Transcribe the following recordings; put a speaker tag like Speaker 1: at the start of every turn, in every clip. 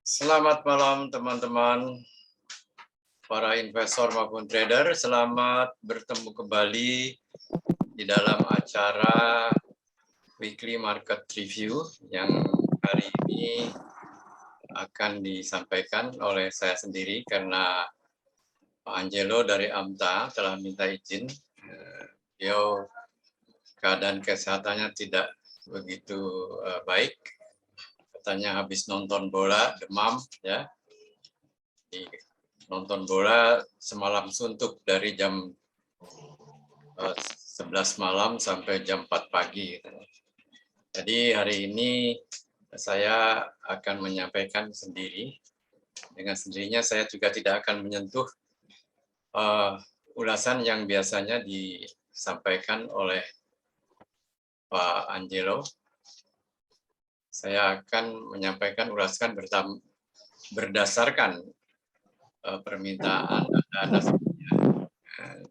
Speaker 1: Selamat malam teman-teman, para investor maupun trader. Selamat bertemu kembali di dalam acara Weekly Market Review yang hari ini akan disampaikan oleh saya sendiri karena Pak Angelo dari AMTA telah minta izin. Beliau keadaan kesehatannya tidak begitu baik. Katanya habis nonton bola, demam, ya. Nonton bola semalam suntuk dari jam 11 malam sampai jam 4 pagi. Jadi hari ini saya akan menyampaikan sendiri. Dengan sendirinya saya juga tidak akan menyentuh ulasan yang biasanya disampaikan oleh Pak Angelo. Saya akan menyampaikan ulasan berdasarkan permintaan Anda semuanya.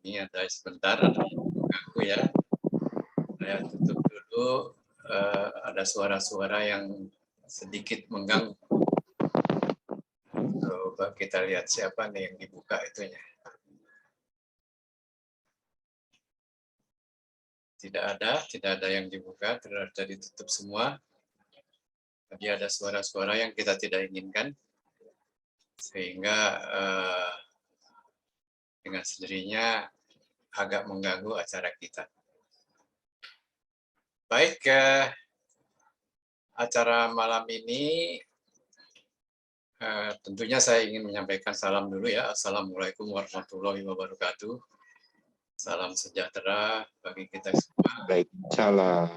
Speaker 1: Ini ada sebentar, ada yang mengganggu ya. Saya tutup dulu, ada suara-suara yang sedikit mengganggu. Coba kita lihat siapa nih yang dibuka itunya. Tidak ada yang dibuka, ternyata ditutup semua. Tadi ada suara-suara yang kita tidak inginkan, sehingga dengan sendirinya agak mengganggu acara kita. Baik, acara malam ini tentunya saya ingin menyampaikan salam dulu ya. Assalamualaikum warahmatullahi wabarakatuh. Salam sejahtera bagi kita semua.
Speaker 2: Baik, salam.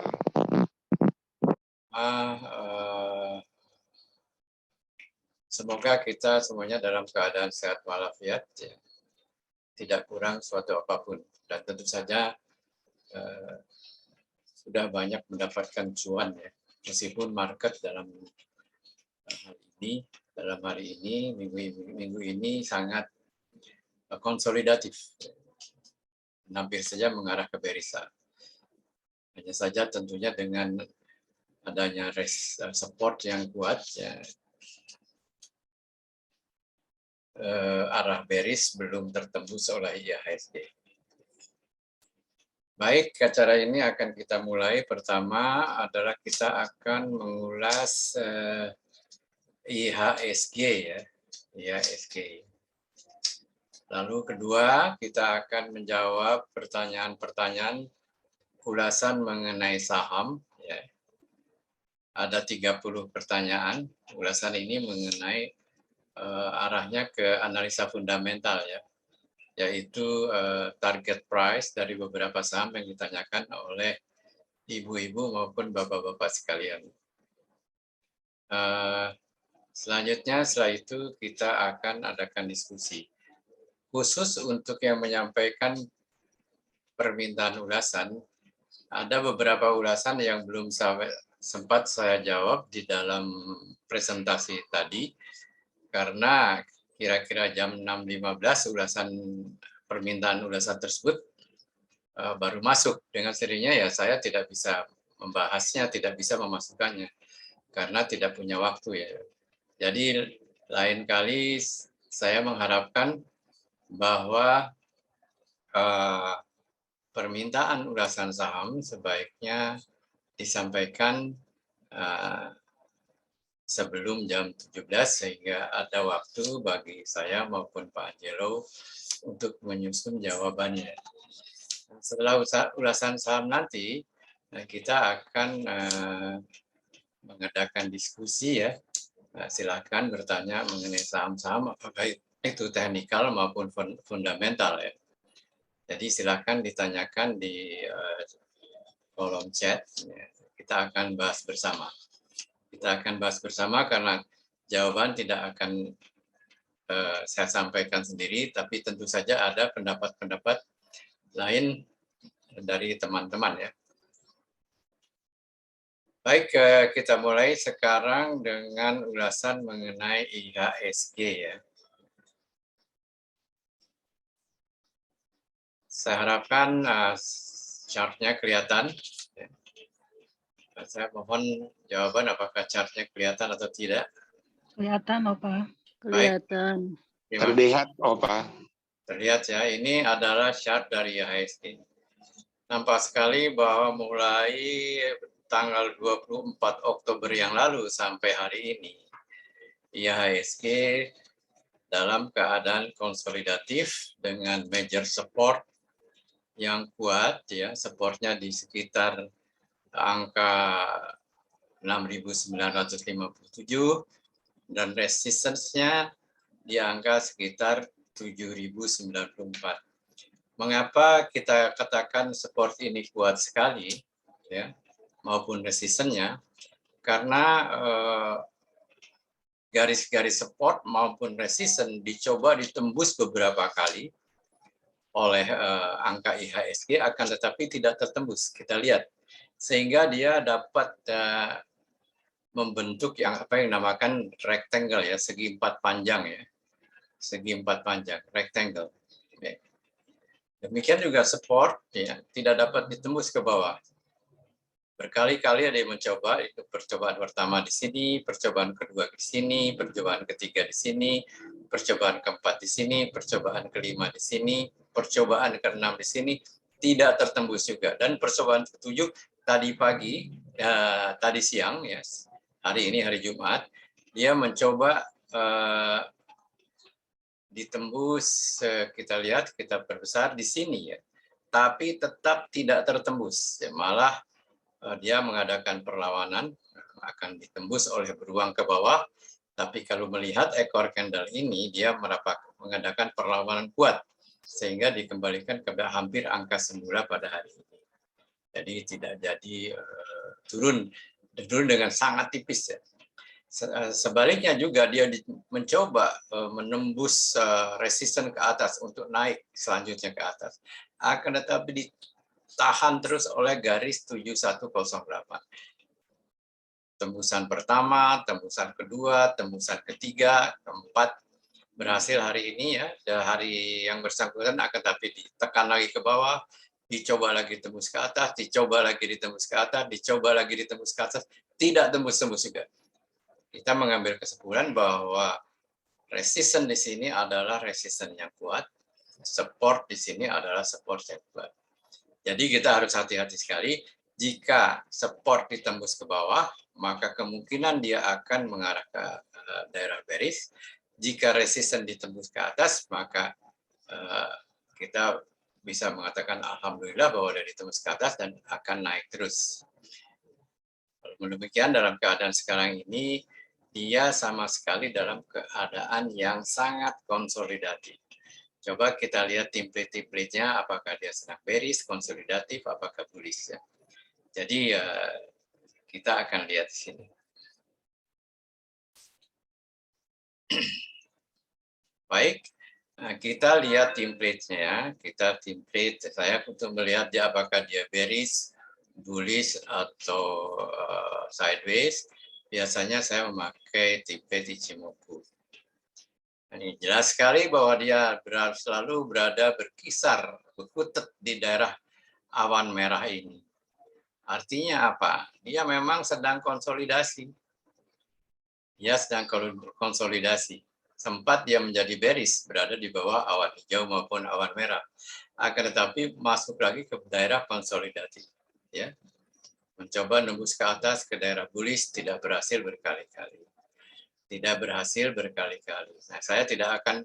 Speaker 1: Semoga kita semuanya dalam keadaan sehat walafiat, ya. Tidak kurang suatu apapun. Dan tentu saja sudah banyak mendapatkan cuan ya. Meskipun market dalam hari ini, minggu ini sangat konsolidatif. Hampir saja mengarah ke bearisan. Hanya saja tentunya dengan adanya support yang kuat, ya, arah bearish belum tertembus oleh IHSG. Baik, acara ini akan kita mulai. Pertama adalah kita akan mengulas IHSG ya, IHSG. Lalu kedua, kita akan menjawab pertanyaan-pertanyaan ulasan mengenai saham. Ya. Ada 30 pertanyaan. Ulasan ini mengenai arahnya ke analisa fundamental ya, yaitu target price dari beberapa saham yang ditanyakan oleh ibu-ibu maupun bapak-bapak sekalian. Selanjutnya setelah itu kita akan adakan diskusi. Khusus untuk yang menyampaikan permintaan ulasan, ada beberapa ulasan yang belum sempat saya jawab di dalam presentasi tadi, karena kira-kira jam 6.15 permintaan ulasan tersebut baru masuk. Dengan sendirinya ya saya tidak bisa membahasnya, tidak bisa memasukkannya, karena tidak punya waktu ya. Jadi lain kali saya mengharapkan bahwa permintaan ulasan saham sebaiknya disampaikan sebelum jam 17 sehingga ada waktu bagi saya maupun Pak Angelo untuk menyusun jawabannya. Setelah ulasan saham nanti, kita akan mengadakan diskusi ya. Silakan bertanya mengenai saham-saham, apakah itu teknikal maupun fundamental ya. Jadi silakan ditanyakan di kolom chat. Kita akan bahas bersama. Kita akan bahas bersama karena jawaban tidak akan saya sampaikan sendiri, tapi tentu saja ada pendapat-pendapat lain dari teman-teman ya. Baik, kita mulai sekarang dengan ulasan mengenai IHSG ya. Saya harapkan chartnya kelihatan. Saya mohon jawaban apakah chartnya kelihatan atau tidak.
Speaker 2: Kelihatan, Opa.
Speaker 1: Baik.
Speaker 3: Kelihatan.
Speaker 4: Terlihat, Opa.
Speaker 1: Terlihat ya, ini adalah chart dari IHSG. Nampak sekali bahwa mulai tanggal 24 Oktober yang lalu sampai hari ini, IHSG dalam keadaan konsolidatif dengan major support yang kuat, ya, supportnya di sekitar angka 6.957 dan resistance-nya di angka sekitar 7.094. Mengapa kita katakan support ini kuat sekali, ya, maupun resistance-nya? Karena garis-garis support maupun resistance dicoba ditembus beberapa kali oleh angka IHSG, akan tetapi tidak tertembus. Kita lihat, sehingga dia dapat membentuk yang apa yang dinamakan rectangle, ya, segi empat panjang, ya, segi empat panjang, rectangle. Demikian juga support, ya, tidak dapat ditembus ke bawah. Berkali-kali ada yang mencoba, itu percobaan pertama di sini, percobaan kedua di sini, percobaan ketiga di sini, percobaan keempat di sini, percobaan kelima di sini, percobaan keenam di sini, tidak tertembus juga. Dan percobaan ketujuh tadi pagi, tadi siang, ya, hari ini hari Jumat, dia mencoba ditembus, kita lihat, kita perbesar di sini, ya, tapi tetap tidak tertembus, ya, malah dia mengadakan perlawanan, akan ditembus oleh beruang ke bawah, tapi kalau melihat ekor candle ini, dia mengadakan perlawanan kuat, sehingga dikembalikan ke hampir angka semula pada hari ini. Jadi tidak jadi turun dengan sangat tipis, ya. Sebaliknya juga dia mencoba menembus resisten ke atas untuk naik selanjutnya ke atas. Akan tetapi ditahan terus oleh garis 7108. Tembusan pertama, tembusan kedua, tembusan ketiga, keempat berhasil hari ini, ya. Hari yang bersangkutan akan tapi ditekan lagi ke bawah, dicoba lagi tembus ke atas, dicoba lagi ditembus ke atas, dicoba lagi ditembus ke atas, tidak tembus-tembus juga. Kita mengambil kesimpulan bahwa resisten di sini adalah resisten yang kuat, support di sini adalah support yang kuat. Jadi kita harus hati-hati sekali, jika support ditembus ke bawah, maka kemungkinan dia akan mengarah ke daerah bearish. Jika resisten ditembus ke atas, maka kita bisa mengatakan alhamdulillah bahwa dia ditembus ke atas dan akan naik terus. Demikian dalam keadaan sekarang ini, dia sama sekali dalam keadaan yang sangat konsolidatif. Coba kita lihat template-templatenya, apakah dia sedang bearish, konsolidatif, apakah bullish, ya. Jadi kita akan lihat di sini. Baik, kita lihat template-nya. Kita template saya untuk melihat dia apakah dia bearish, bullish, atau sideways. Biasanya saya memakai template Ichimoku. Ini jelas sekali bahwa dia selalu berkisar, berkutat di daerah awan merah ini. Artinya apa? Dia memang sedang konsolidasi. Dia sedang konsolidasi. Sempat dia menjadi bearish, berada di bawah awan hijau maupun awan merah. Akan tetapi masuk lagi ke daerah konsolidatif. Ya. Mencoba nembus ke atas ke daerah bullish, tidak berhasil berkali-kali. Tidak berhasil berkali-kali. Nah, saya tidak akan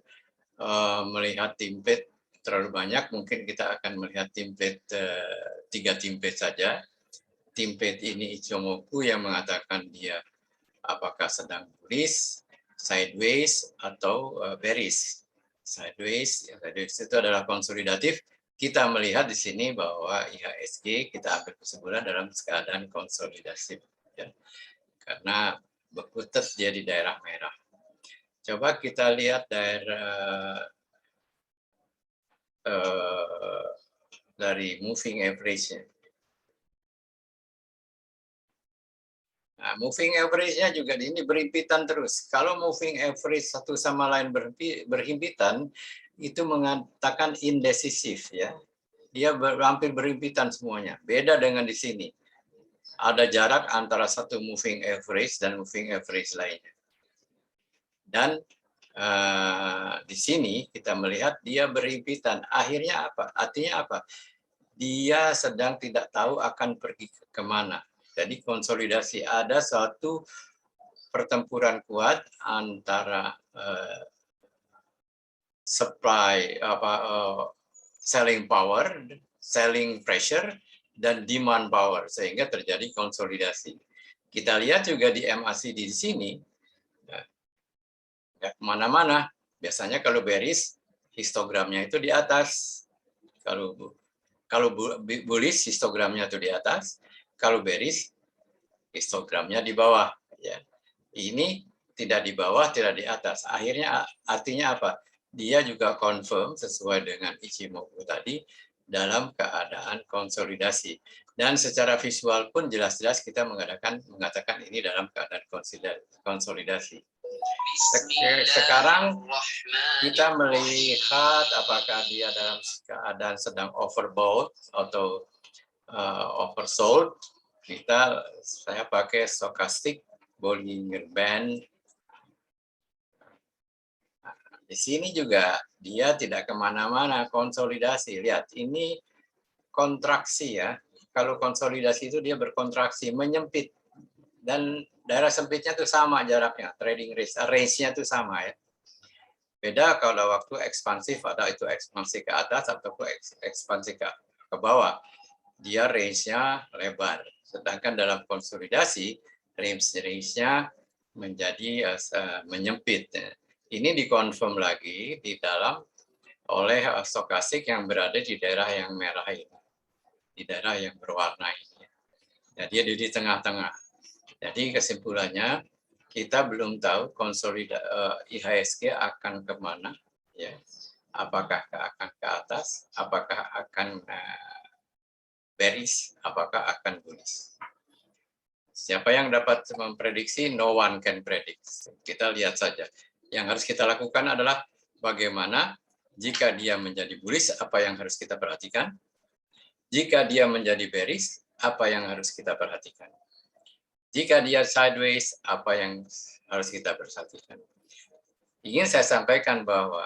Speaker 1: melihat template terlalu banyak, mungkin kita akan melihat template 3 template saja. Template ini Ichimoku yang mengatakan dia apakah sedang bullish, sideways, atau bearish. Sideways itu adalah konsolidatif. Kita melihat di sini bahwa IHSG kita ambil kesimpulan dalam keadaan konsolidasi, ya. Karena berkutat dia di daerah merah. Coba kita lihat daerah dari moving average-nya. Nah, moving average-nya juga ini berhimpitan terus. Kalau moving average satu sama lain berhimpitan, itu mengatakan indecisif, ya. Dia hampir berhimpitan semuanya. Beda dengan di sini. Ada jarak antara satu moving average dan moving average lainnya. Dan di sini kita melihat dia berhimpitan. Akhirnya apa? Artinya apa? Dia sedang tidak tahu akan pergi kemana. Jadi konsolidasi, ada suatu pertempuran kuat antara supply selling power, selling pressure, dan demand power, sehingga terjadi konsolidasi. Kita lihat juga di MACD di sini, nggak kemana-mana. Biasanya kalau bearish, histogramnya itu di atas. Kalau bullish, histogramnya itu di atas. Kalau bearish, histogramnya di bawah. Ya. Ini tidak di bawah, tidak di atas. Akhirnya artinya apa? Dia juga confirm sesuai dengan Ichimoku tadi dalam keadaan konsolidasi. Dan secara visual pun jelas-jelas kita mengatakan ini dalam keadaan konsolidasi. Sekarang kita melihat apakah dia dalam keadaan sedang overbought atau oversold. Saya pakai stochastic Bollinger Band. Di sini juga dia tidak kemana-mana, konsolidasi. Lihat, ini kontraksi ya. Kalau konsolidasi itu dia berkontraksi, menyempit. Dan daerah sempitnya itu sama jaraknya, trading range-nya itu sama ya. Beda kalau waktu ekspansif, ada itu ekspansi ke atas atau ekspansi ke bawah. Dia range-nya lebar. Sedangkan dalam konsolidasi, range-nya menjadi menyempit. Ini dikonfirm lagi di dalam oleh stokastik yang berada di daerah yang merah ini, di daerah yang berwarna ini. Jadi dia di tengah-tengah. Jadi kesimpulannya kita belum tahu IHSG akan kemana, ya. Apakah akan ke atas, apakah akan bearish, apakah akan bullish. Siapa yang dapat memprediksi? No one can predict. Kita lihat saja. Yang harus kita lakukan adalah bagaimana jika dia menjadi bullish, apa yang harus kita perhatikan. Jika dia menjadi bearish, apa yang harus kita perhatikan. Jika dia sideways, apa yang harus kita perhatikan. Ingin saya sampaikan bahwa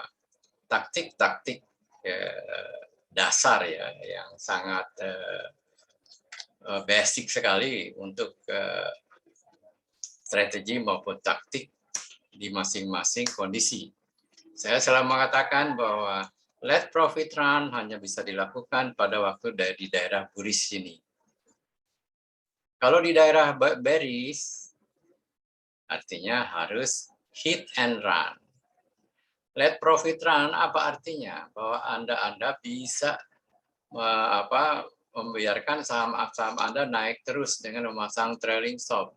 Speaker 1: taktik-taktik dasar ya, yang sangat basic sekali untuk strategi maupun taktik di masing-masing kondisi. Saya selalu mengatakan bahwa let profit run hanya bisa dilakukan pada waktu di daerah bullish ini. Kalau di daerah bearish, artinya harus hit and run. Let profit run apa artinya? Bahwa Anda bisa membiarkan saham Anda naik terus dengan memasang trailing stop.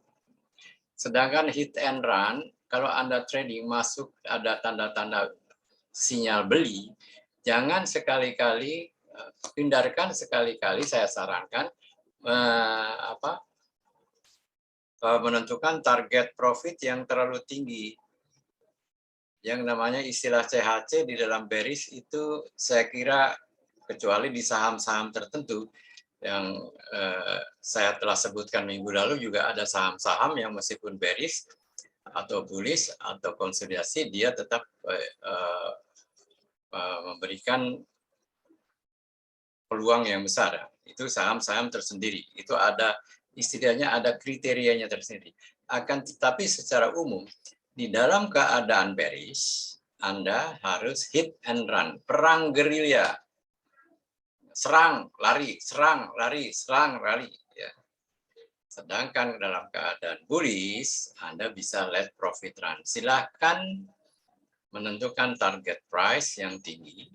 Speaker 1: Sedangkan hit and run, kalau Anda trading masuk ada tanda-tanda sinyal beli, jangan sekali-kali, hindarkan sekali-kali, saya sarankan, menentukan target profit yang terlalu tinggi. Yang namanya istilah CHC di dalam bearish itu saya kira kecuali di saham-saham tertentu yang saya telah sebutkan minggu lalu, juga ada saham-saham yang meskipun bearish atau bullish atau konsolidasi dia tetap memberikan peluang yang besar. Itu saham-saham tersendiri. Itu ada istilahnya, ada kriterianya tersendiri. Akan tetapi secara umum di dalam keadaan bearish Anda harus hit and run, perang gerilya. Serang, lari, serang, lari, serang, lari. Ya. Sedangkan dalam keadaan bullish, Anda bisa let profit run. Silakan menentukan target price yang tinggi,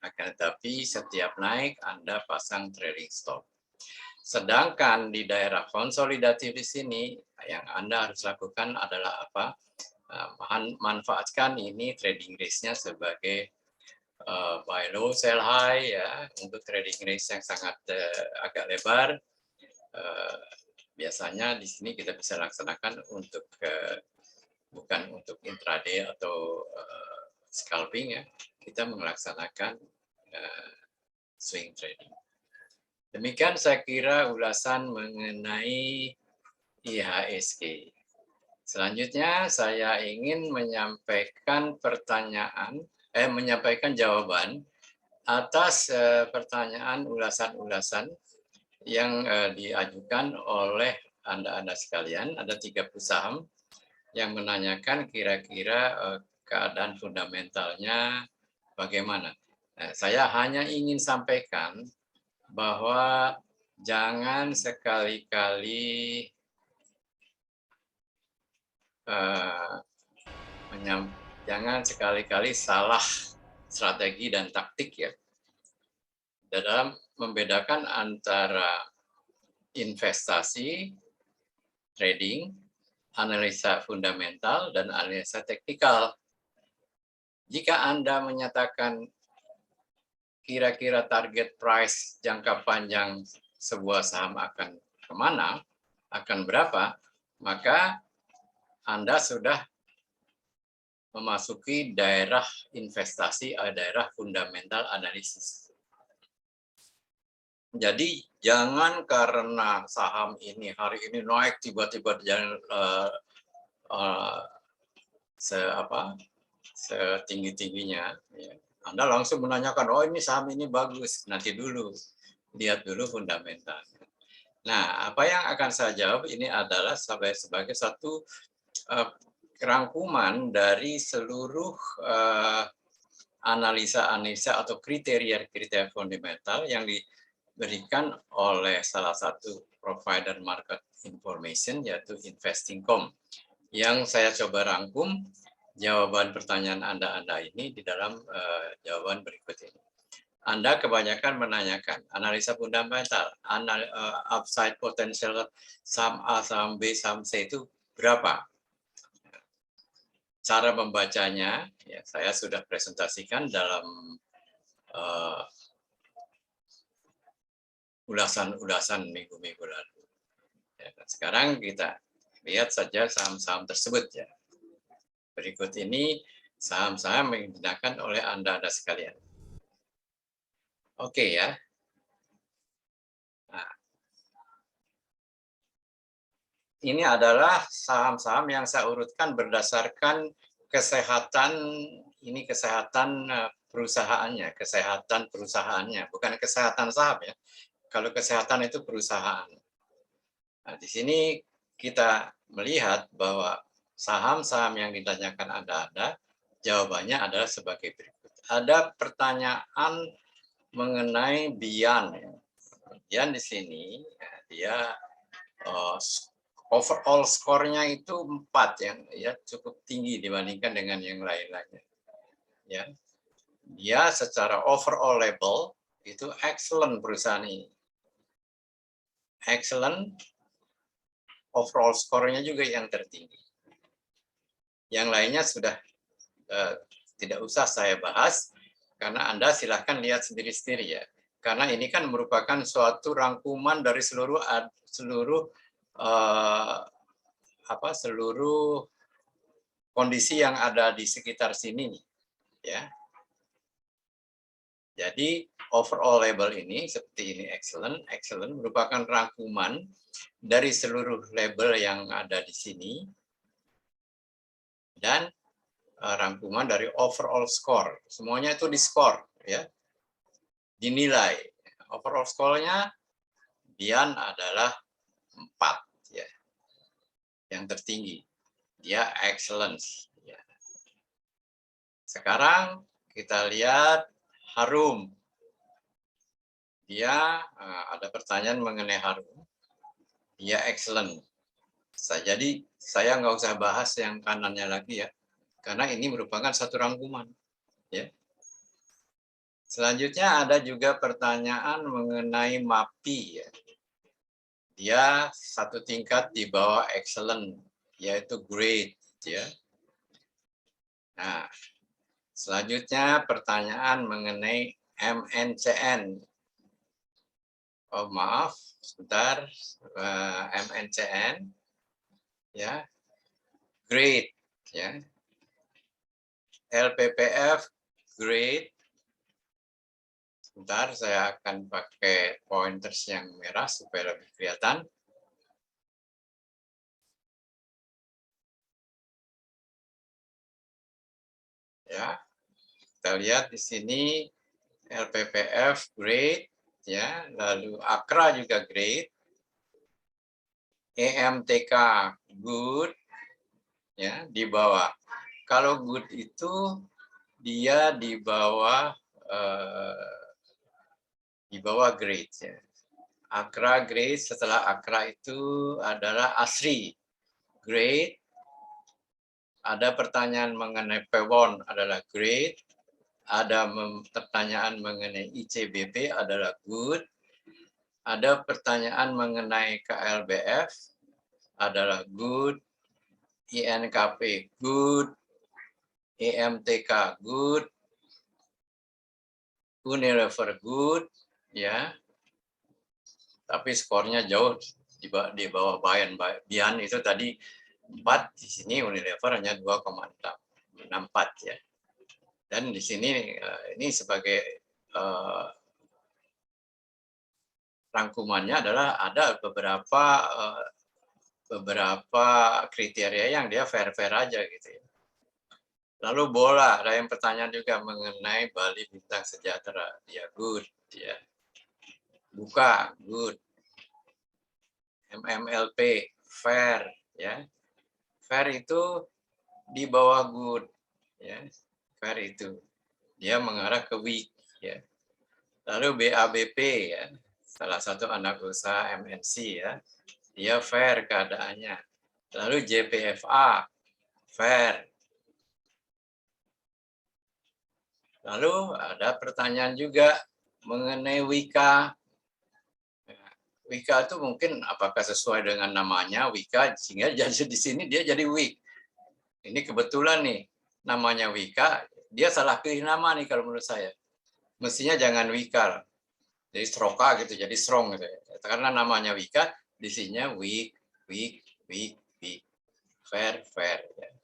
Speaker 1: akan tetapi setiap naik Anda pasang trailing stop. Sedangkan di daerah konsolidatif di sini, yang Anda harus lakukan adalah apa? Manfaatkan ini trading range-nya sebagai buy low, sell high ya, untuk trading range yang sangat agak lebar. Biasanya di sini kita bisa laksanakan untuk bukan untuk intraday atau scalping ya, kita melaksanakan swing trading. Demikian saya kira ulasan mengenai IHSG. Selanjutnya saya ingin menyampaikan menyampaikan jawaban atas pertanyaan ulasan-ulasan yang diajukan oleh Anda sekalian. Ada 3 perusahaan yang menanyakan kira-kira keadaan fundamentalnya bagaimana. Nah, saya hanya ingin sampaikan bahwa jangan sekali-kali jangan sekali-kali salah strategi dan taktik ya dalam membedakan antara investasi, trading, analisa fundamental, dan analisa teknikal. Jika Anda menyatakan kira-kira target price jangka panjang sebuah saham akan kemana, akan berapa, maka Anda sudah memasuki daerah investasi, daerah fundamental analisis. Jadi jangan karena saham ini hari ini naik tiba-tiba setinggi-tingginya, ya. Anda langsung menanyakan, oh ini saham ini bagus, nanti dulu, lihat dulu fundamental. Nah, apa yang akan saya jawab ini adalah sebagai satu rangkuman dari seluruh analisa-analisa atau kriteria-kriteria fundamental yang diberikan oleh salah satu provider market information, yaitu Investing.com, yang saya coba rangkum jawaban pertanyaan Anda ini di dalam jawaban berikut ini. Anda kebanyakan menanyakan analisa fundamental, upside potential saham A, saham B, saham C itu berapa? Cara membacanya, ya, saya sudah presentasikan dalam ulasan-ulasan minggu-minggu lalu. Ya, sekarang kita lihat saja saham-saham tersebut. Ya. Berikut ini saham-saham yang digunakan oleh Anda sekalian. Oke ya. Nah, ini adalah saham-saham yang saya urutkan berdasarkan kesehatan perusahaannya, bukan kesehatan saham ya. Kalau kesehatan itu perusahaan. Nah, di sini kita melihat bahwa saham-saham yang ditanyakan Anda, jawabannya adalah sebagai berikut. Ada pertanyaan mengenai Bian. Bian di sini dia overall skornya itu 4 yang ya cukup tinggi dibandingkan dengan yang lain-lainnya. Ya. Dia secara overall level itu excellent perusahaan ini. Excellent, overall skornya juga yang tertinggi. Yang lainnya sudah tidak usah saya bahas karena Anda silahkan lihat sendiri-sendiri ya. Karena ini kan merupakan suatu rangkuman dari seluruh kondisi yang ada di sekitar sini, ya. Jadi overall label ini seperti ini excellent merupakan rangkuman dari seluruh label yang ada di sini dan rangkuman dari overall score. Semuanya itu di-score, ya. Dinilai. Overall score-nya Bian adalah 4, ya. Yang tertinggi. Dia excellence. Ya. Sekarang kita lihat Harum. Dia ada pertanyaan mengenai Harum. Dia excellent. Jadi saya nggak usah bahas yang kanannya lagi ya, karena ini merupakan satu rangkuman. Ya. Selanjutnya ada juga pertanyaan mengenai MAPI. Ya. Dia satu tingkat di bawah excellent, yaitu great. Ya. Nah, selanjutnya pertanyaan mengenai MNCN. Oh maaf, sebentar, MNCN, ya, great, ya, LPPF, great. Sebentar, saya akan pakai pointers yang merah supaya lebih kelihatan. Ya, kita lihat di sini LPPF grade, ya, lalu AKRA juga grade, EMTK good, ya, di bawah. Kalau good itu dia di bawah grade, ya. AKRA grade, setelah AKRA itu adalah ASRI grade. Ada pertanyaan mengenai PEWON adalah grade, ada pertanyaan mengenai ICBP adalah good, ada pertanyaan mengenai KLBF adalah good, INKP good, EMTK good, Unilever good, ya. Tapi skornya jauh di bawah Bian itu tadi 4, di sini Unilever hanya 2,64 ya. Dan di sini ini sebagai rangkumannya adalah ada beberapa kriteria yang dia fair-fair aja gitu ya. Lalu bola, ada yang pertanyaan juga mengenai Bali Bintang Sejahtera, dia good ya. Buka good. MMLP fair ya. Fair itu di bawah good ya. Fair itu dia mengarah ke weak ya. Lalu BABP ya, salah satu anak usaha MNC ya, dia fair keadaannya. Lalu JPFA fair. Lalu ada pertanyaan juga mengenai Wika. Wika itu mungkin apakah sesuai dengan namanya Wika, sehingga jadi di sini dia jadi weak. Ini kebetulan nih namanya Wika, dia salah pilih nama nih kalau menurut saya. Mestinya jangan Wika, jadi Stroka gitu, jadi strong gitu. Karena namanya Wika, di sininya weak, weak, weak, weak, fair, fair. Ya.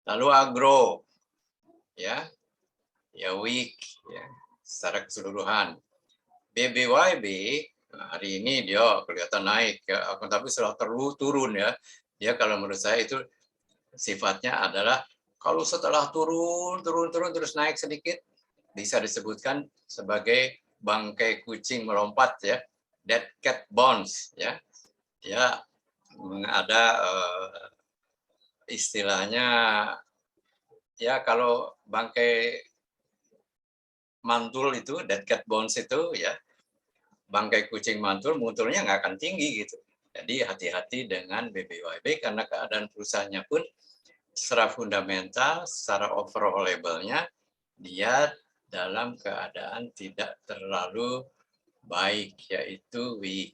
Speaker 1: Lalu agro, ya weak, ya secara keseluruhan. BBYB hari ini dia kelihatan naik, ya, tapi setelah turun ya. Dia kalau menurut saya itu sifatnya adalah kalau setelah turun terus naik sedikit, bisa disebutkan sebagai bangkai kucing melompat ya, dead cat bounce ya. Ya ada istilahnya ya, kalau bangkai mantul itu dead cat bounce itu ya, bangkai kucing mantul, muntulnya nggak akan tinggi gitu. Jadi hati-hati dengan BBYB karena keadaan perusahaannya pun secara fundamental, secara overall labelnya dia dalam keadaan tidak terlalu baik, yaitu weak.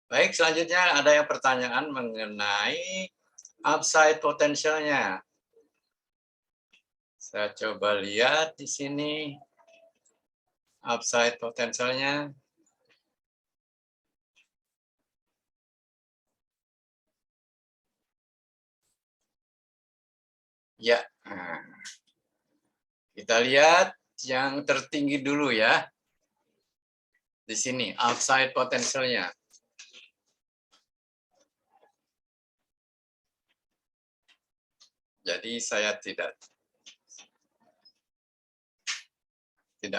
Speaker 1: Baik, selanjutnya ada yang pertanyaan mengenai upside potensialnya. Saya coba lihat di sini upside potensialnya. Ya, kita lihat yang tertinggi dulu ya. Di sini upside potensialnya. Jadi saya tidak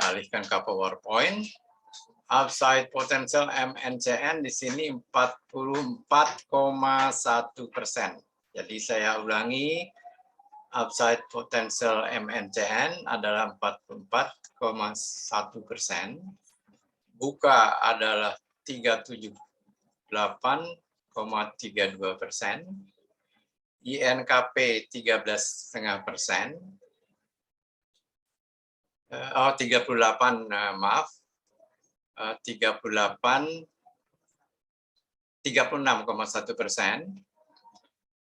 Speaker 1: alihkan ke PowerPoint. Upside potential MNCN di sini 44,1%. Jadi saya ulangi, upside potential MNCN adalah 44,1%. Buka adalah 378,32%. INKP 13,5%. 38, maaf. 36,1%.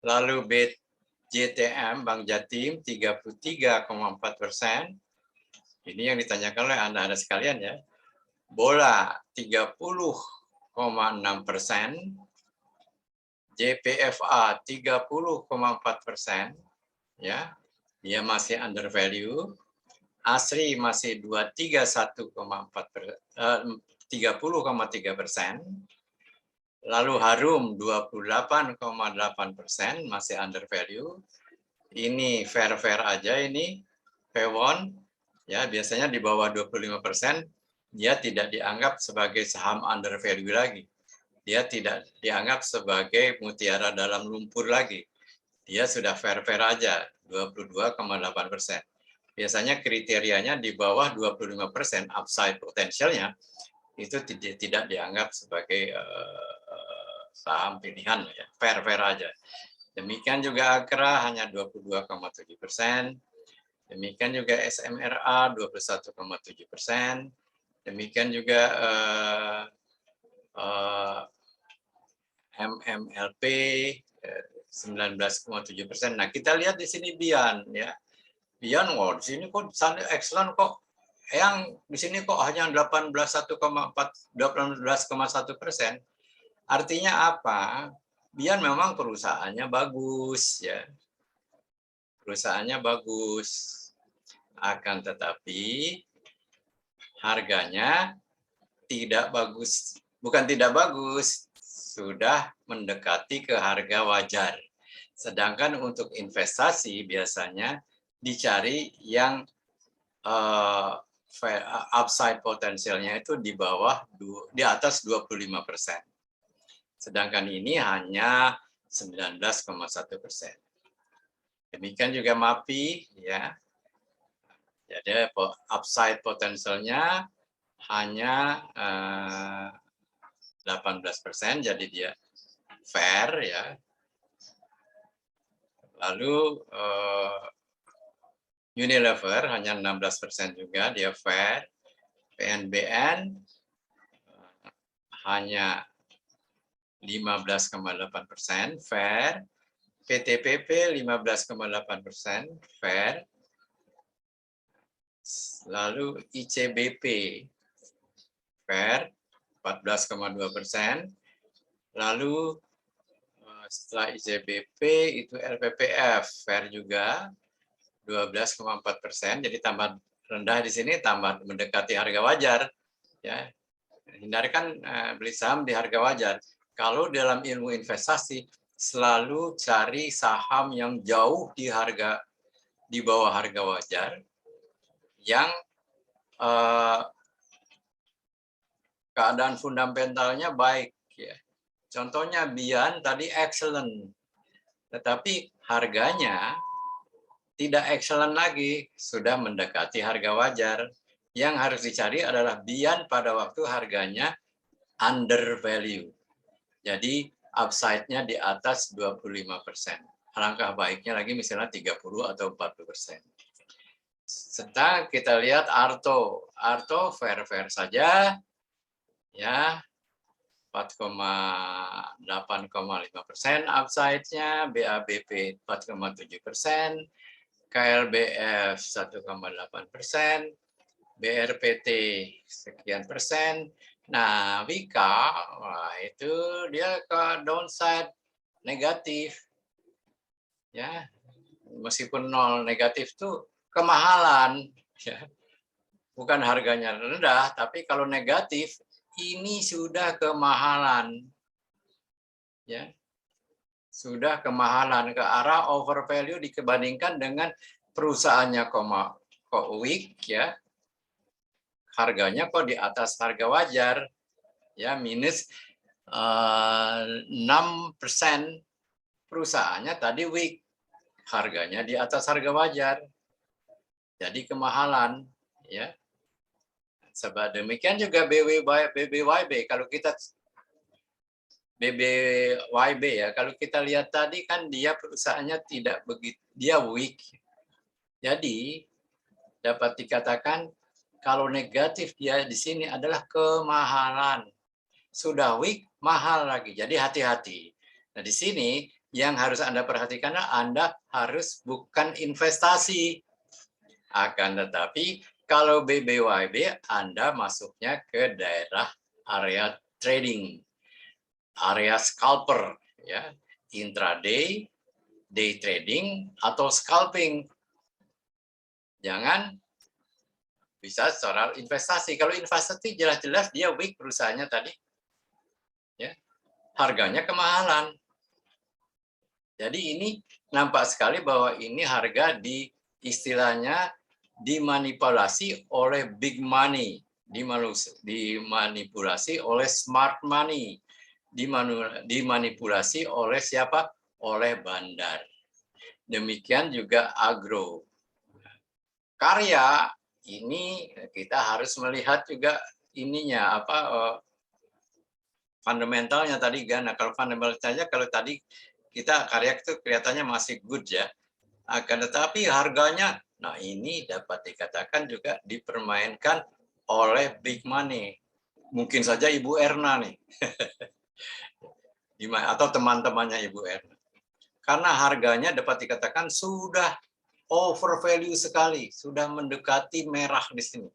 Speaker 1: Lalu BJTM Bank Jatim 33,4%. Ini yang ditanyakan oleh Anda sekalian ya. Bola 30,6%. JPFA 30,4%, ya, dia masih under value. ASRI masih 30,3%. Lalu Harum 28,8% masih under value. ini fair-fair aja ini, Pewon, ya biasanya di bawah 25%, dia tidak dianggap sebagai saham under value lagi. Dia tidak dianggap sebagai mutiara dalam lumpur lagi. Dia sudah fair-fair aja, 22,8%. Biasanya kriterianya di bawah 25% upside potensialnya, itu tidak dianggap sebagai saham pilihan, ya. Fair-fair aja. Demikian juga Akra hanya 22,7%. Demikian juga SMRA 21,7%. Demikian juga MMLP 19,7%. Nah, kita lihat di sini Bian, ya. Bian, wow, di sini kok excellent kok. Yang di sini kok hanya 18,1%. Artinya apa? Bian memang perusahaannya bagus, ya. Perusahaannya bagus. Akan tetapi harganya tidak bagus. Bukan tidak bagus, sudah mendekati ke harga wajar. Sedangkan untuk investasi biasanya dicari yang upside potensialnya itu di bawah, di atas 25%. Sedangkan ini hanya 19,1%. Demikian juga MAPI, ya. Jadi upside potensialnya hanya 18%, jadi dia fair, ya. Lalu Unilever hanya 16% juga, dia fair. PNBN hanya 15,8% fair. PTPP 15,8% fair. Lalu ICBP fair 14,2%. Lalu setelah ICBP itu LPPF fair juga 12,4%. Jadi tambah rendah di sini, tambah mendekati harga wajar, ya. Hindarkan beli saham di harga wajar. Kalau dalam ilmu investasi selalu cari saham yang jauh di bawah harga wajar, yang keadaan fundamentalnya baik, ya. Contohnya Bian tadi excellent, tetapi harganya tidak excellent lagi, sudah mendekati harga wajar. Yang harus dicari adalah Bian pada waktu harganya under value. Jadi upside-nya di atas 25%. Alangkah baiknya lagi misalnya 30 atau 40%. Serta kita lihat Arto. Arto fair-fair saja, ya. 4,8,5% upside-nya, BABP 4,7%, KLBF 1,8%, BRPT sekian persen. Nah, Wika, wah, itu dia ke downside negatif, ya. Meskipun nol negatif tuh kemahalan, ya. Bukan harganya rendah, tapi kalau negatif ini sudah kemahalan, ya. Sudah kemahalan ke arah overvalue dibandingkan dengan perusahaannya kok weak, ya. Harganya kok di atas harga wajar, ya, minus 6%. Perusahaannya tadi weak, harganya di atas harga wajar, jadi kemahalan, ya. Sebab demikian juga BBYB. Kalau kita BBYB, ya, kalau kita lihat tadi kan dia perusahaannya tidak begitu, dia weak. Jadi dapat dikatakan kalau negatif dia di sini adalah kemahalan. Sudah weak, mahal lagi. Jadi hati-hati. Nah, di sini yang harus Anda perhatikan, Anda harus bukan investasi. Akan tetapi kalau BBYB, Anda masuknya ke daerah area trading, area scalper, ya, intraday, day trading, atau scalping. Jangan bisa secara investasi. Kalau investasi jelas-jelas dia weak perusahaannya tadi, ya, harganya kemahalan. Jadi ini nampak sekali bahwa ini harga istilahnya dimanipulasi oleh big money, dimanipulasi oleh smart money, dimanipulasi oleh siapa? Oleh bandar. Demikian juga agro. Karya ini kita harus melihat juga ininya fundamentalnya tadi kan. Nah, kalau fundamentalnya kalau tadi kita karya itu kelihatannya masih good ya. Akan tetapi harganya, nah ini dapat dikatakan juga dipermainkan oleh big money. Mungkin saja Ibu Erna nih, atau teman-temannya Ibu Erna. Karena harganya dapat dikatakan sudah over value sekali, sudah mendekati merah di sini.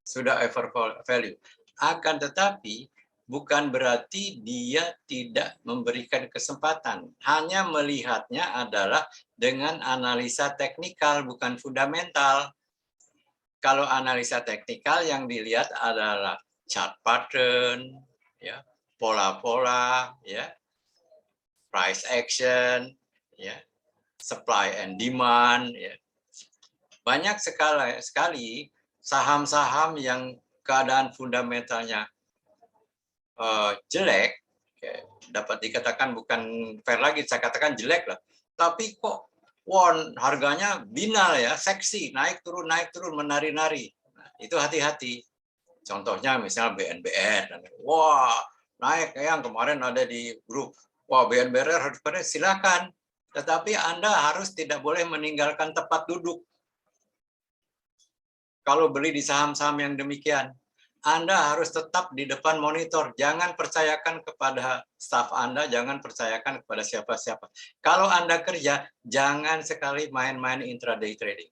Speaker 1: Sudah over value. Akan tetapi bukan berarti dia tidak memberikan kesempatan. Hanya melihatnya adalah dengan analisa teknikal, bukan fundamental. Kalau analisa teknikal yang dilihat adalah chart pattern, ya, pola-pola, ya, price action, ya, supply and demand, ya. Banyak sekali saham-saham yang keadaan fundamentalnya jelek, dapat dikatakan bukan fair lagi, saya katakan jelek lah. Tapi kok harganya binal ya, seksi, naik turun, menari-nari. Nah, itu hati-hati. Contohnya misalnya BNBR. Wah, naik yang kemarin ada di grup. Wah, BNBR harus pada silakan. Tetapi Anda harus tidak boleh meninggalkan tempat duduk. Kalau beli di saham-saham yang demikian, Anda harus tetap di depan monitor. Jangan percayakan kepada staf Anda, jangan percayakan kepada siapa-siapa. Kalau Anda kerja, jangan sekali main-main intraday trading.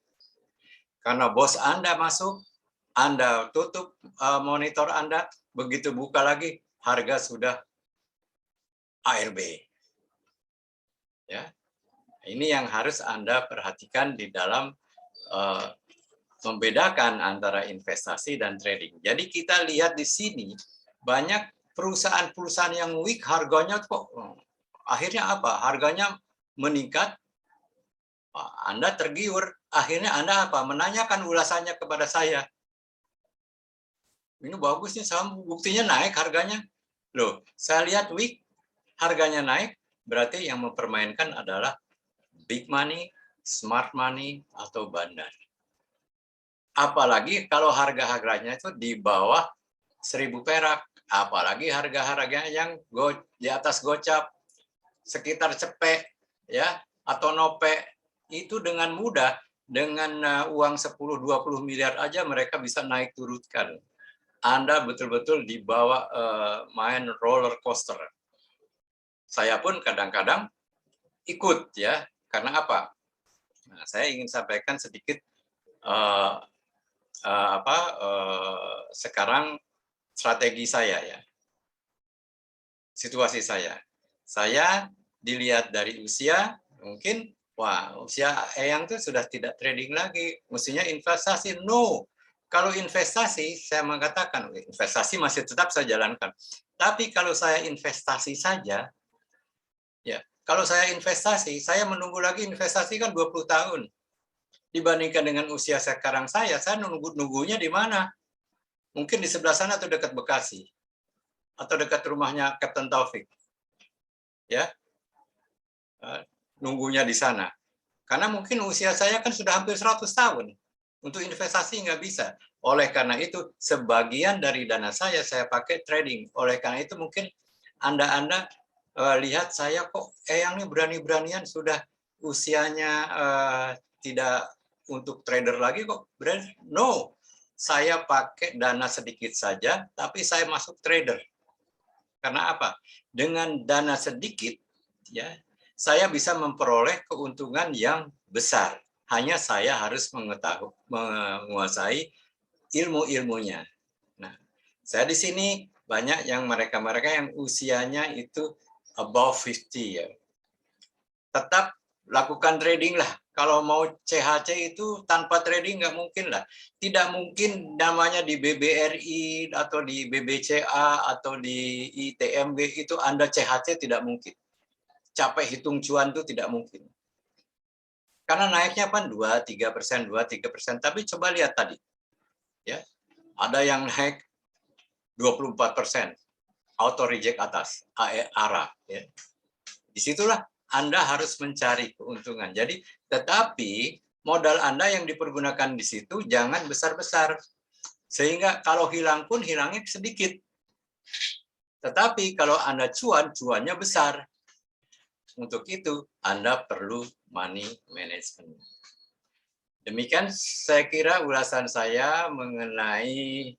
Speaker 1: Karena bos Anda masuk, Anda tutup monitor Anda, begitu buka lagi, harga sudah ARB. Ya, ini yang harus Anda perhatikan di dalam membedakan antara investasi dan trading. Jadi kita lihat di sini banyak perusahaan-perusahaan yang weak harganya kok akhirnya apa? Harganya meningkat. Anda tergiur, akhirnya Anda apa? Menanyakan ulasannya kepada saya. Ini bagus nih saham, buktinya naik harganya. Loh, saya lihat weak, harganya naik, berarti yang mempermainkan adalah big money, smart money, atau bandar. Apalagi kalau harga-harganya itu di bawah 1.000 perak, apalagi harga-harganya yang di atas gocap, sekitar cepek, ya, atau nope, itu dengan mudah, dengan uang 10-20 miliar aja mereka bisa naik turunkan. Anda betul-betul dibawa main roller coaster. Saya pun kadang-kadang ikut ya, karena apa? Nah, saya ingin sampaikan sedikit sekarang strategi saya ya, situasi saya. Saya dilihat dari usia, mungkin wah usia Eyang tuh sudah tidak trading lagi, mestinya investasi. No, kalau investasi saya mengatakan investasi masih tetap saya jalankan. Tapi kalau saya investasi saja, ya kalau saya investasi, saya menunggu lagi investasi kan 20 tahun. Dibandingkan dengan usia sekarang saya nunggunya di mana? Mungkin di sebelah sana atau dekat Bekasi. Atau dekat rumahnya Captain Taufik. Ya. Nunggunya di sana. Karena mungkin usia saya kan sudah hampir 100 tahun. Untuk investasi nggak bisa. Oleh karena itu, sebagian dari dana saya pakai trading. Oleh karena itu mungkin Anda lihat saya kok yang ini berani-beranian sudah usianya tidak untuk trader lagi kok. No, saya pakai dana sedikit saja, tapi saya masuk trader. Karena apa? Dengan dana sedikit, ya, saya bisa memperoleh keuntungan yang besar. Hanya saya harus menguasai ilmu-ilmunya. Nah, saya di sini banyak yang mereka-mereka yang usianya itu above 50 ya. Tetap lakukan trading lah. Kalau mau CHC itu tanpa trading nggak mungkin lah. Tidak mungkin namanya di BBRI atau di BBCA atau di ITMB itu Anda CHC tidak mungkin. capai hitung cuan itu tidak mungkin. Karena naiknya kan 2-3%, 2-3%. Tapi coba lihat tadi, ya, ada yang naik 24%, auto reject atas, ARA. Ya. Disitulah Anda harus mencari keuntungan. Jadi, tetapi modal Anda yang dipergunakan di situ jangan besar-besar. Sehingga kalau hilang pun hilangnya sedikit. Tetapi kalau Anda cuan, cuannya besar. Untuk itu, Anda perlu money management. Demikian saya kira ulasan saya mengenai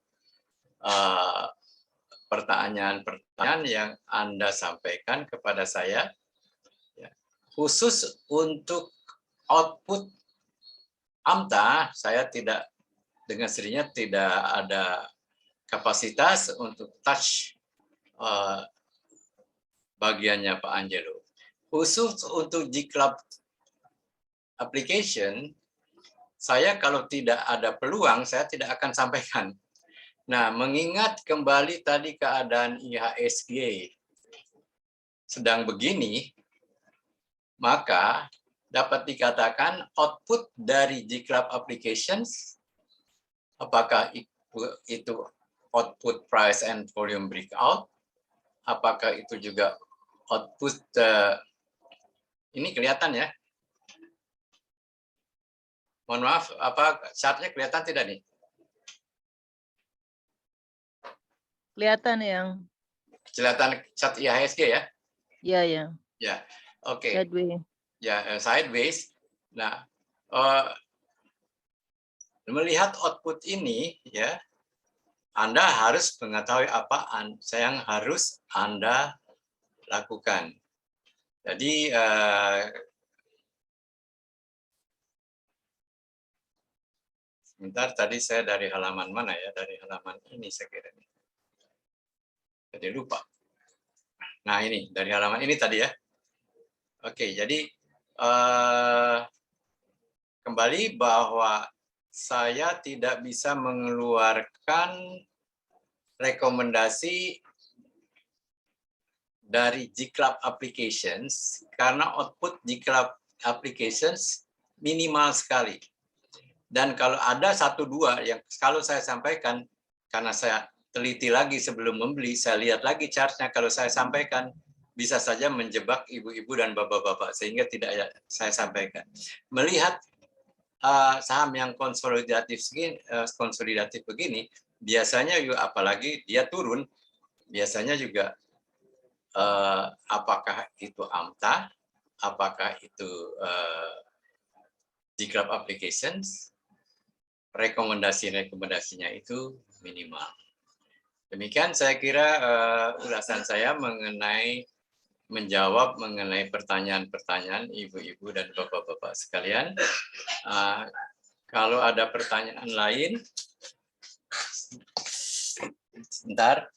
Speaker 1: pertanyaan-pertanyaan yang Anda sampaikan kepada saya. Khusus untuk output AMTA, saya tidak dengan sendirinya tidak ada kapasitas untuk touch bagiannya Pak Angelo. Khusus untuk GClub application, saya kalau tidak ada peluang, saya tidak akan sampaikan. Nah, mengingat kembali tadi keadaan IHSG sedang begini, maka dapat dikatakan output dari GClub applications, apakah itu output price and volume breakout, apakah itu juga output, ini kelihatan ya? Mohon maaf, apa chartnya kelihatan tidak nih?
Speaker 2: Kelihatan yang.
Speaker 1: Kelihatan chart IHSG ya?
Speaker 2: Iya, ya.
Speaker 1: Ya, oke.
Speaker 2: Sideways.
Speaker 1: Ya, sideways. Nah, melihat output ini, ya, Anda harus mengetahui apa yang harus Anda lakukan. Jadi, sebentar, tadi saya dari halaman mana ya? Dari halaman ini saya kira. Jadi lupa. Nah, ini dari halaman ini tadi ya. Oke, jadi kembali bahwa saya tidak bisa mengeluarkan rekomendasi dari GClub applications karena output GClub applications minimal sekali. Dan kalau ada 1-2 yang kalau saya sampaikan, karena saya teliti lagi sebelum membeli, saya lihat lagi chartnya, kalau saya sampaikan bisa saja menjebak ibu-ibu dan bapak-bapak, sehingga tidak saya sampaikan. Melihat saham yang konsolidatif begini, biasanya juga apalagi dia turun, biasanya juga apakah itu AMTA, apakah itu GClub applications, rekomendasinya itu minimal. Demikian saya kira ulasan saya menjawab mengenai pertanyaan-pertanyaan ibu-ibu dan bapak-bapak sekalian. Kalau ada pertanyaan lain, sebentar.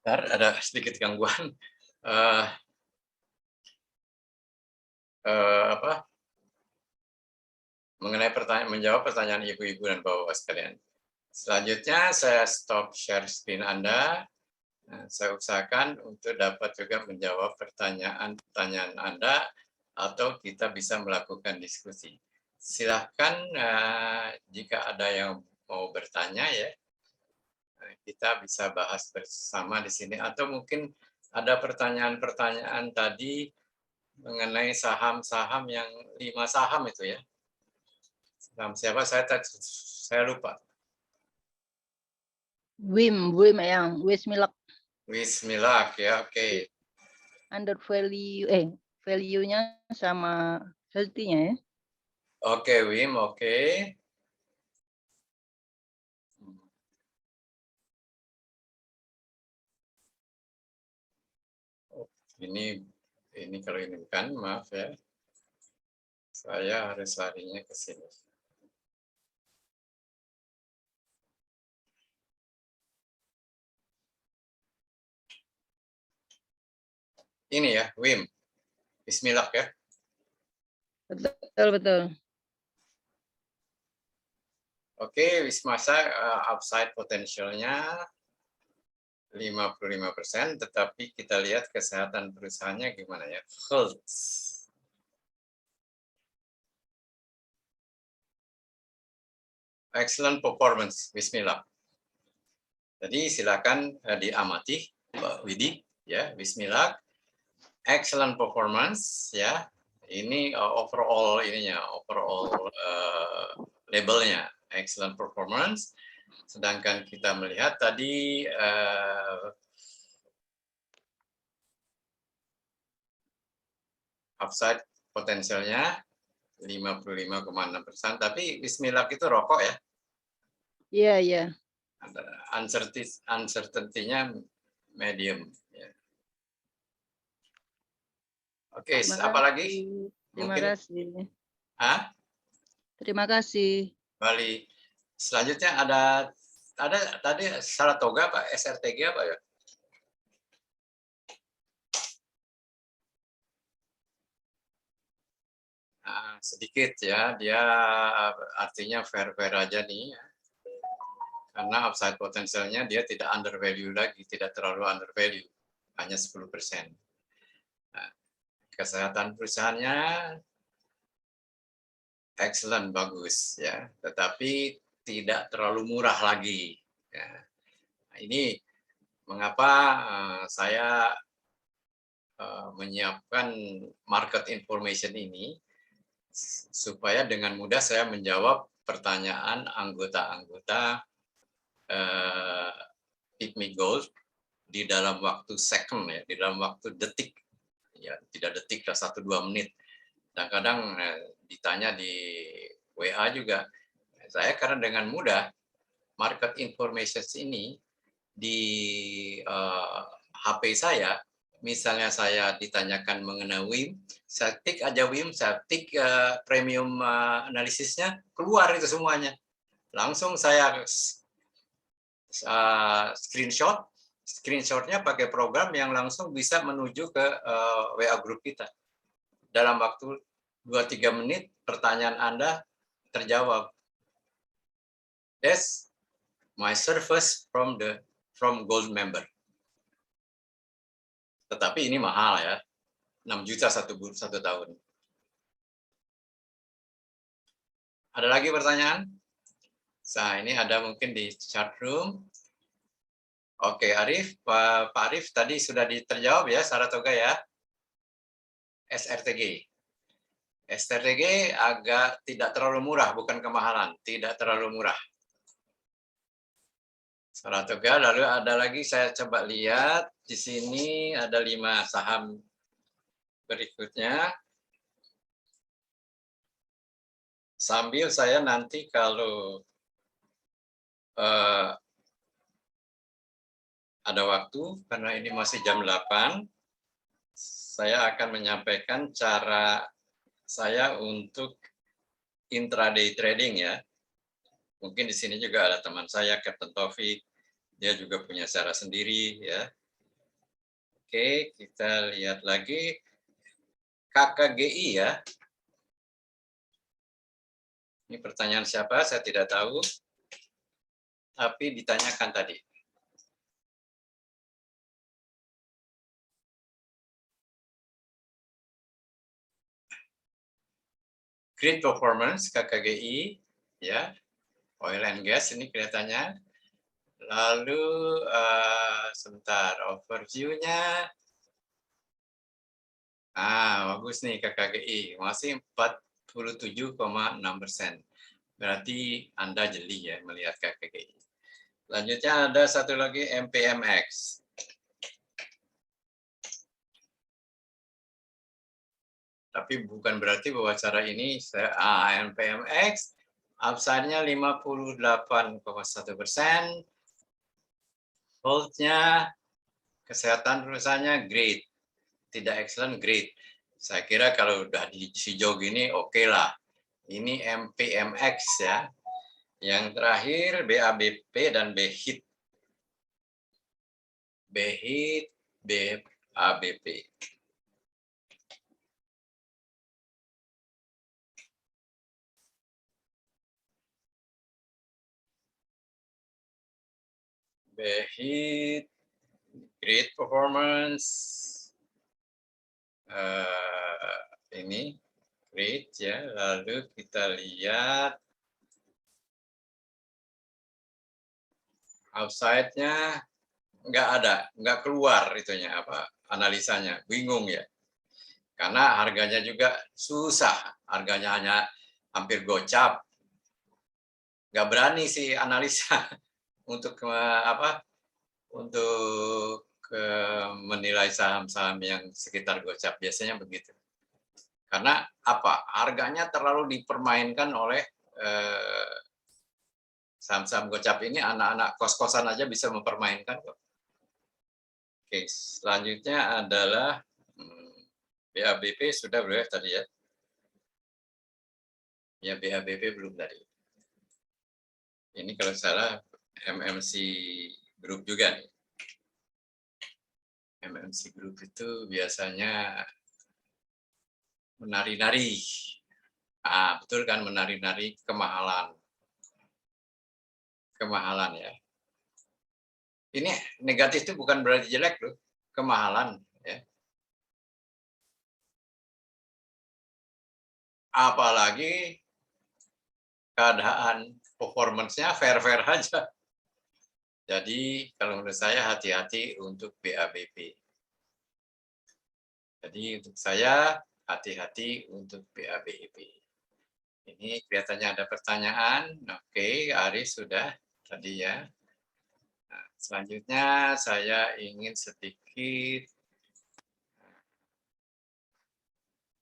Speaker 1: Ada sedikit gangguan. Mengenai menjawab pertanyaan ibu-ibu dan bapak-bapak sekalian. Selanjutnya saya stop share screen Anda. Saya usahakan untuk dapat juga menjawab pertanyaan Anda atau kita bisa melakukan diskusi. Silahkan jika ada yang mau bertanya ya, kita bisa bahas bersama di sini, atau mungkin ada pertanyaan-pertanyaan tadi mengenai saham-saham yang 5 saham itu ya. Saham siapa? Saya lupa.
Speaker 2: WIM yang Wismilak.
Speaker 1: Wismilak ya, oke.
Speaker 2: Under value, value-nya sama healthy-nya ya.
Speaker 1: Oke, WIM, oke. Ini kalau ini bukan, maaf ya. Saya harus larinya ke sini. Ini ya, WIM. Bismillah ya.
Speaker 2: Betul, betul.
Speaker 1: Oke, Wismasa upside potensialnya 55%, tetapi kita lihat kesehatan perusahaannya gimana ya. Health. Excellent performance, Bismillah. Jadi silakan diamati, Pak Widi, ya, Bismillah. Excellent performance, ya. Ini overall ininya, overall labelnya, excellent performance. Sedangkan kita melihat tadi upside potensialnya 55,6%, tapi Bismillah itu rokok ya.
Speaker 2: Iya, iya.
Speaker 1: Uncertainty-nya medium. Ya. Oke,
Speaker 2: Terima
Speaker 1: apa lagi?
Speaker 2: kasih. Terima
Speaker 1: Mungkin,
Speaker 2: kasih. Terima kasih.
Speaker 1: Bali. Selanjutnya ada tadi Saratoga Pak, SRTG apa ya? Nah, sedikit ya, dia artinya fair-fair aja nih. Ya. Karena upside potensialnya dia tidak undervalue lagi, tidak terlalu undervalue, hanya 10%. Nah, kesehatan perusahaannya excellent, bagus ya, tetapi tidak terlalu murah lagi. Ya. Nah, ini mengapa saya menyiapkan market information ini supaya dengan mudah saya menjawab pertanyaan anggota-anggota Pygmy Gold di dalam waktu second ya, di dalam waktu detik ya, tidak detik, 1-2 menit. Dan kadang ditanya di WA juga, saya karena dengan mudah market information ini di HP saya, misalnya saya ditanyakan mengenai WIM, saya tik aja WIM, saya tik premium analisisnya, keluar itu semuanya. Langsung saya screenshotnya pakai program yang langsung bisa menuju ke WA group kita. Dalam waktu 2-3 menit pertanyaan Anda terjawab. That's my service from Gold member. Tetapi ini mahal ya, 6 juta satu tahun. Ada lagi pertanyaan? Nah, ini ada mungkin di chat room. Oke, Arif, Pak Arif tadi sudah terjawab ya, Saratoga ya. SRTG. SRTG agak tidak terlalu murah, bukan kemahalan, tidak terlalu murah. Saratoga, lalu ada lagi saya coba lihat, di sini ada 5 saham berikutnya. Sambil saya nanti kalau ada waktu, karena ini masih jam 8, saya akan menyampaikan cara saya untuk intraday trading ya. Mungkin di sini juga ada teman saya, Captain Taufik, dia juga punya cara sendiri ya. Oke, kita lihat lagi KKGI ya. Ini pertanyaan siapa? Saya tidak tahu. Tapi ditanyakan tadi. Great performance KKGI ya. Oil and gas ini kelihatannya. Lalu sebentar overview-nya. Bagus nih KKGI, masih 47,6%. Berarti Anda jeli ya melihat KKGI. Selanjutnya ada satu lagi MPMX. Tapi bukan berarti bahwa cara ini MPMX upside-nya 58,1%. Hold-nya kesehatan perusahaannya great. Tidak excellent, great. Saya kira kalau udah di hijau gini oke lah. Ini MPMX ya. Yang terakhir BABP dan BHIT. BHIT, BABP. Behit, great performance. Ini great ya. Lalu kita lihat outside-nya nggak keluar itunya apa analisanya, bingung ya. Karena harganya juga susah, harganya hanya hampir gocap. Nggak berani sih analisa untuk menilai saham-saham yang sekitar gocap, biasanya begitu. Karena apa? Harganya terlalu dipermainkan oleh saham-saham gocap ini, anak-anak kos-kosan aja bisa mempermainkan kok. Oke, selanjutnya adalah BABP sudah belum ya tadi ya? Ya, BABP belum tadi. Ini kalau salah MMC Group juga nih. MMC Group itu biasanya menari-nari. Betul kan, menari-nari kemahalan. Kemahalan ya. Ini negatif itu bukan berarti jelek loh, kemahalan ya. Apalagi keadaan performance-nya fair-fair aja. Jadi kalau menurut saya hati-hati untuk BABP. Jadi untuk saya hati-hati untuk BABP. Ini kelihatannya ada pertanyaan. Oke, Aris sudah tadi ya. Nah, selanjutnya saya ingin sedikit.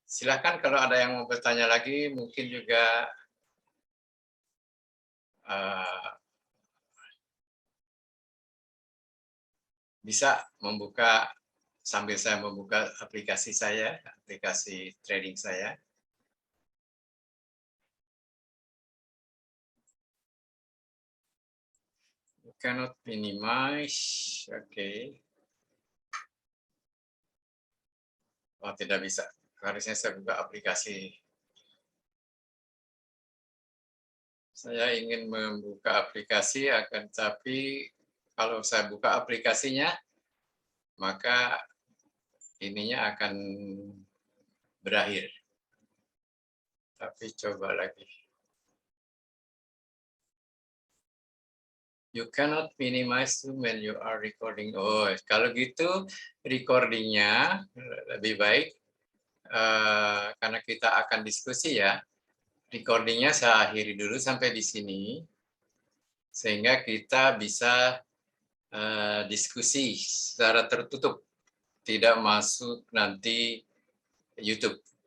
Speaker 1: Silakan kalau ada yang mau bertanya lagi, mungkin juga bisa membuka sambil saya membuka aplikasi saya, aplikasi trading saya. You cannot minimize, oke. Oh, tidak bisa. Harusnya saya buka aplikasi. Saya ingin membuka aplikasi, akan tapi kalau saya buka aplikasinya, maka ininya akan berakhir. Tapi coba lagi. You cannot minimize when you are recording. Oh, kalau gitu recordingnya lebih baik karena kita akan diskusi ya. Recordingnya saya akhiri dulu sampai di sini, sehingga kita bisa diskusi secara tertutup, tidak masuk nanti YouTube.